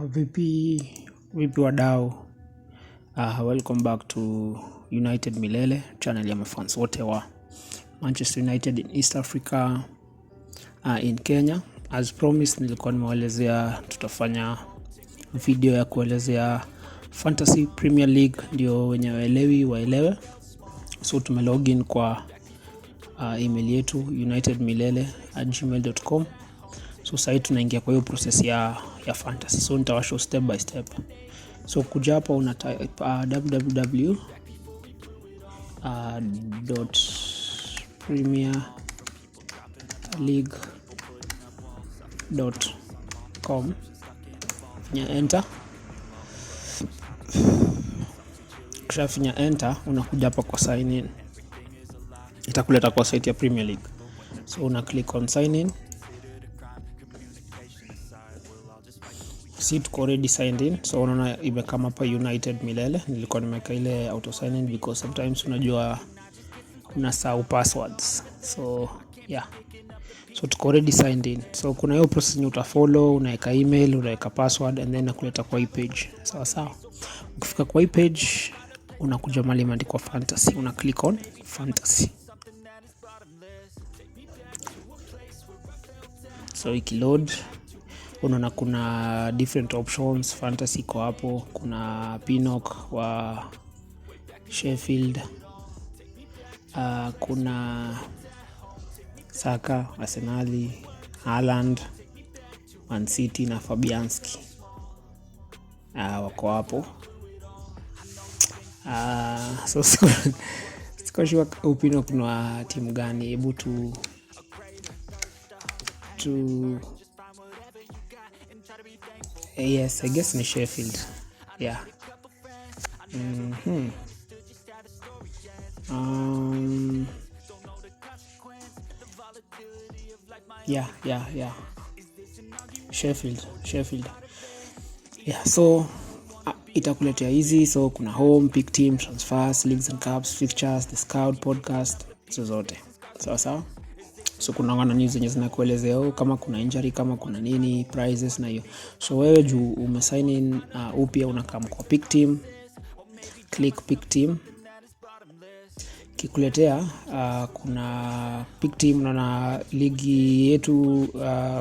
Vipi wadau. Welcome back to United Milele, channel ya mafans wote wa Manchester United in East Africa, in Kenya. As promised, nilikuwa nimewaelezea tutafanya video ya kuelezea Fantasy Premier League, ndio wenye waelewe. So tumelogin kwa email yetu unitedmilele@gmail.com. So sasa tunaingia kwa hiyo process ya fantasy. So nitawashow step by step. So kuja hapa una type www.premierleague.com. Finya enter. Kisha finya enter, unakuja hapa kwa sign in. Itakuleta kwa site ya Premier League. So una click on sign in. See, tuko already signed in. So unaona imekama hapa United Milele. Nilikuwa nimeweka ile auto sign in because sometimes unajua unasahau passwords. So yeah. So tuko already signed in. So kuna hiyo process ni utafollow, unaweka email, unaweka password and then nakuleta kwa hii page. Sawa. Ukifika kwa hii page unakuja mahali imeandikwa fantasy. Una click on fantasy. So ikiload unaona kuna different options. Fantasy kwa hapo, kuna Pinnock wa Sheffield, kuna Saka, Arsenal, Haaland, Man City na Fabianski wako hapo. So siko sure Pinnock na timu gani. Hebu tu yes, I guess ni Sheffield. Yeah. Yeah. Sheffield. Yeah, so itakuletea hizi. So kuna home, pick team, transfers, leagues and cups, fixtures, the scout, podcast, zote. Sawa. So kuna wana news zenye zinakuelezea kama kuna injury, kama kuna nini, prizes na hiyo. So wewe juu umesign in upya, unakam kwa pick team, click pick team. Kikuletea kuna pick team na ligi yetu,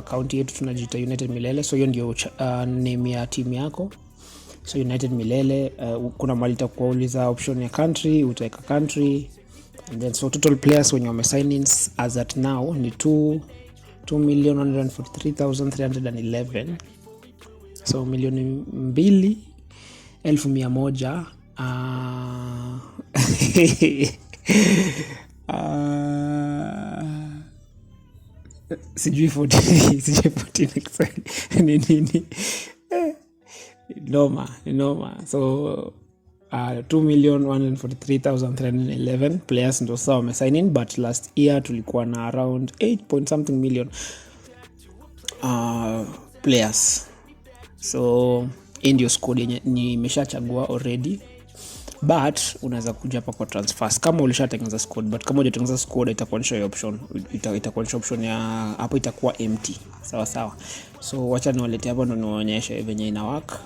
county yetu tunajiita United Milele. So hiyo ndio name ya team yako. So United Milele, kuna mahali itakuuliza option ya country, utaweka country. And then so total players when you sign in as at now ni 2,143,311. So 2,100,000 sijui 14 nini noma. So 2,143,311 players ndio sawa wamesign in, but last year tulikuwa na around 8 point something million players. So ndio squad yenye nimeshachagua already, but unaweza kuja hapa kwa transfers kama ulishatengeneza squad. But kama hujatengeneza squad itakuonyesha hiyo option, itakuonyesha option ya hapo itakuwa empty. Sawa. So wacha niwalete hapa ndo niwaonyeshe venye ina work.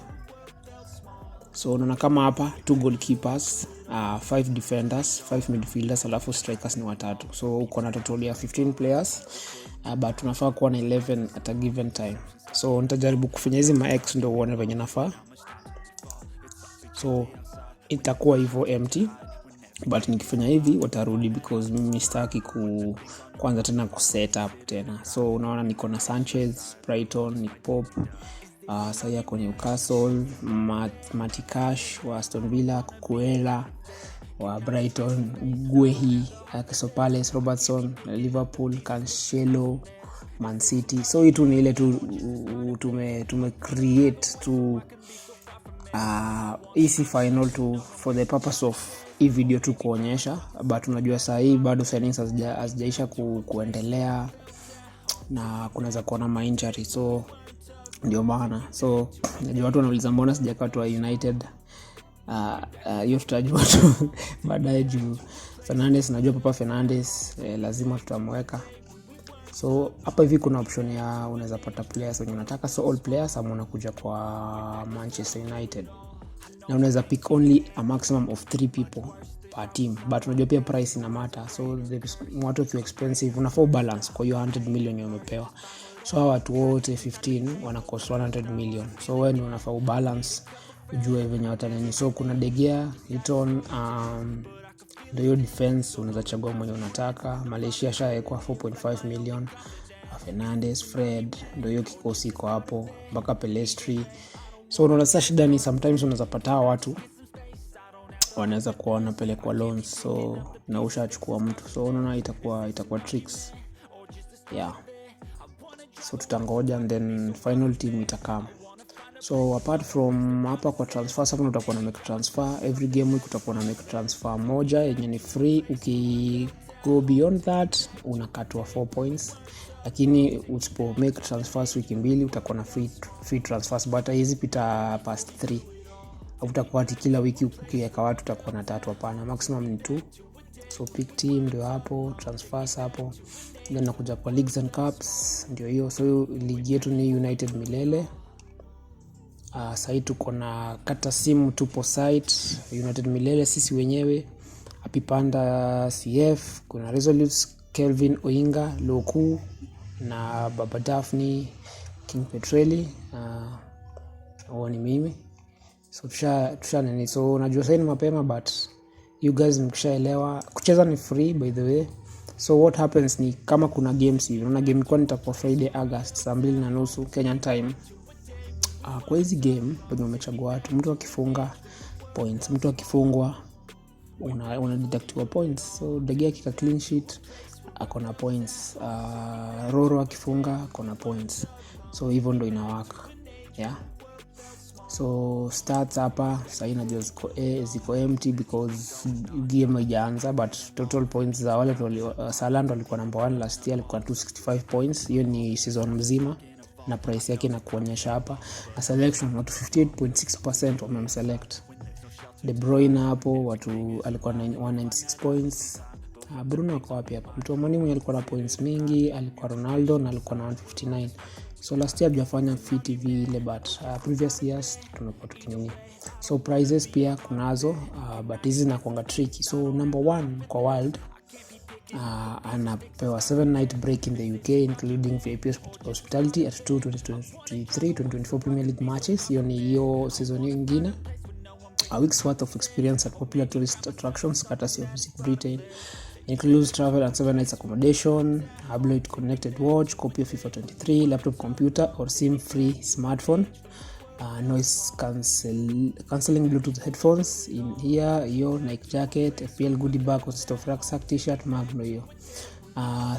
So unaona kama hapa 2 goalkeepers, 5 defenders, 5 midfielders, alafu strikers ni 3. So uko na total ya 15 players, but tunafaa kuwa na 11 at a given time. So nitajaribu kufanya hizi ma-X ndio uone venye nafaa. So itakuwa hivyo empty, but nikifanya hivi watarudi because mimi sitaki kuanza tena kuset up tena. So unaona niko na Sanchez, Brighton, Nick Pope, Saya kwa Newcastle, Matikash wa Aston Villa, Kukuela wa Brighton, Guehi, Crystal Palace, Robertson, Liverpool, Cancelo, Man City. So hii tu ni ile tume create to easy final for the purpose of hii video tu kuonyesha, but unajua saa hii bado signings hazijaisha kuendelea na kunaweza kuona ma injury. So ndio maana. So najua watu wanauliza mbona sijakaa tu United. Hiyo tutajua tu baadaye juu Fernandes, najua Papa Fernandes lazima tutamweka. So hapa hivi kuna option ya unaweza pata players wenye unataka, so all players ama unakuja kwa Manchester United na unaweza pick only a maximum of 3 people per team, but unajua pia price ina matter, so watu too expensive, unafaa balance kwa hiyo 100 million umepewa. So hawa watu wote 15 wana cost 100 million, so wewe ndio unafaa balance ujue venye watanini. So kuna De Gea, Heaton, ndio hiyo defense unaweza chagua mwenye unataka. Malaysia shawekwa 4.5 million, Fernandes, Fred, ndio hiyo kikosi iko hapo mpaka Pelestri. So unaona sasa shida ni sometimes unaweza pata watu wanaweza kuwa wanapelekwa loans, so na ushachukua mtu, so unaona itakuwa tricks. Yeah, so tutangoja and then final team itakam. So apart from hapa kwa transfer, sasa utakuwa na make transfer every game week, utakuwa na make transfer moja yenye ni free. Go beyond that unakatwa 4 points, lakini usipo make transfers wiki mbili utakuwa na free transfers, but hizi pita past 3. Utakuwa kila wiki ukiweka watu utakuwa na 3, hapana, maximum ni 2. So pick team ndio hapo, transfers hapo, then nakuja kwa leagues and cups ndio hiyo. So ligi yetu ni United Milele. Sasa tuko na kata simu, tupo site United Milele sisi wenyewe. Apipanda CF, kuna Resolute, Kelvin Oinga, Loku na Baba Daphne, King Petrelli, ni mimi. So tusha nini, so najua sasa ni mapema, but you guys mkishaelewa kucheza ni free by the way. So what happens ni kama kuna games hivi, unaona game kwa nitakuwa Friday August saa 2:30 Kenyan time. Kwa hizi game penye umechagua watu, mtu akifunga points, mtu akifungwa una deductiwa points. So De Gea kika clean sheet akona points, Roro akifunga akona points. So hivyo ndo inawaka. Yeah, so stats hapa sasa inajua ziko empty because game haijaanza, but total points za wale Salah ndo alikuwa number 1 last year, alikuwa 265 points. Hiyo ni season mzima na price yake inakuonyesha hapa. Na selection watu 58.6% wamemselect. De Bruyne hapo watu alikuwa 196 points. Bruno kwa wapi hapa? Mtu mmoja mwenye alikuwa na points mingi alikuwa Ronaldo na alikuwa na 159. So last year hajafanya fit vile, but previous years tumekuwa tukinini. So prizes pia kunazo, but hizi zinakuanga tricky. So number 1 kwa world anapewa 7 night break in the UK including VIP hospitality at 2023-2024 Premier League matches. Hiyo ni hiyo season nyingine. A week's worth of experience at popular tourist attractions courtesy of Visit Britain, includes travel and 7 nights accommodation, Habloid connected watch, copy of FIFA 23, laptop, computer or SIM free smartphone, noise cancelling Bluetooth headphones in here, your Nike jacket, FPL goodie bag consist of rucksack, t-shirt, mug no hiyo.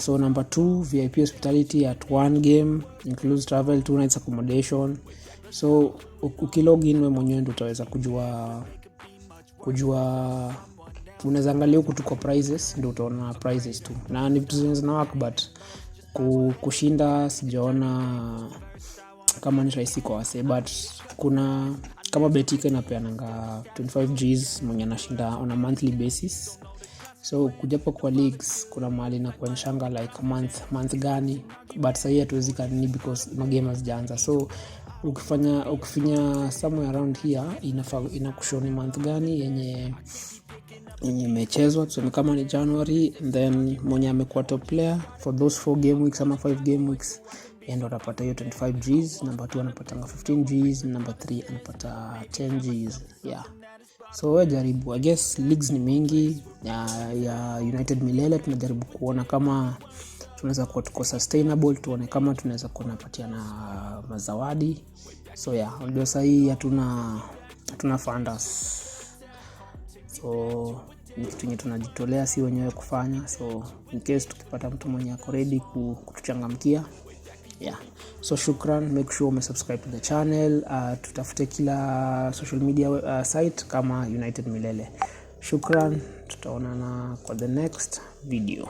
So number 2, VIP hospitality at 1 game, includes travel, 2 nights accommodation. So ukilogin wewe mwenyewe ndio utaweza kujua unaweza angalia huko tuko prices, ndio utaona prices tu na ni vitu zina work, but kushinda sijaona kama ni rahisi kwa wase, but kuna kama Betika inapeananga 25 Gs mwenye anashinda on a monthly basis. So kujapo kwa leagues kuna mahali na kuonyeshanga like month gani, but sasa hatuwezi kanini because magame hazijaanza. So ukifinya somewhere around here inakushoni month gani yenye imechezwa, tuseme kama ni January, and then mwenye amekuwa top player for those 4 game weeks ama 5 game weeks endo atapata hiyo 25 Gs, number 2 anapata 15 Gs, number 3 anapata 10 Gs. Yeah, so wewe jaribu. I guess leagues ni mingi ya United Milele, tunajaribu kuona kama tunaweza kuwa tuko sustainable, tuone kama tunaweza kunapatia na mazawadi. So yeah, ndio sasa hii hatuna funders, so ni kitu yenye tunajitolea si wenyewe kufanya. So in case tukipata mtu mwenye ako ready kutuchangamkia, yeah. So shukran, make sure umesubscribe to the channel. Tutafute kila social media site kama United Milele. Shukran, tutaonana kwa the next video.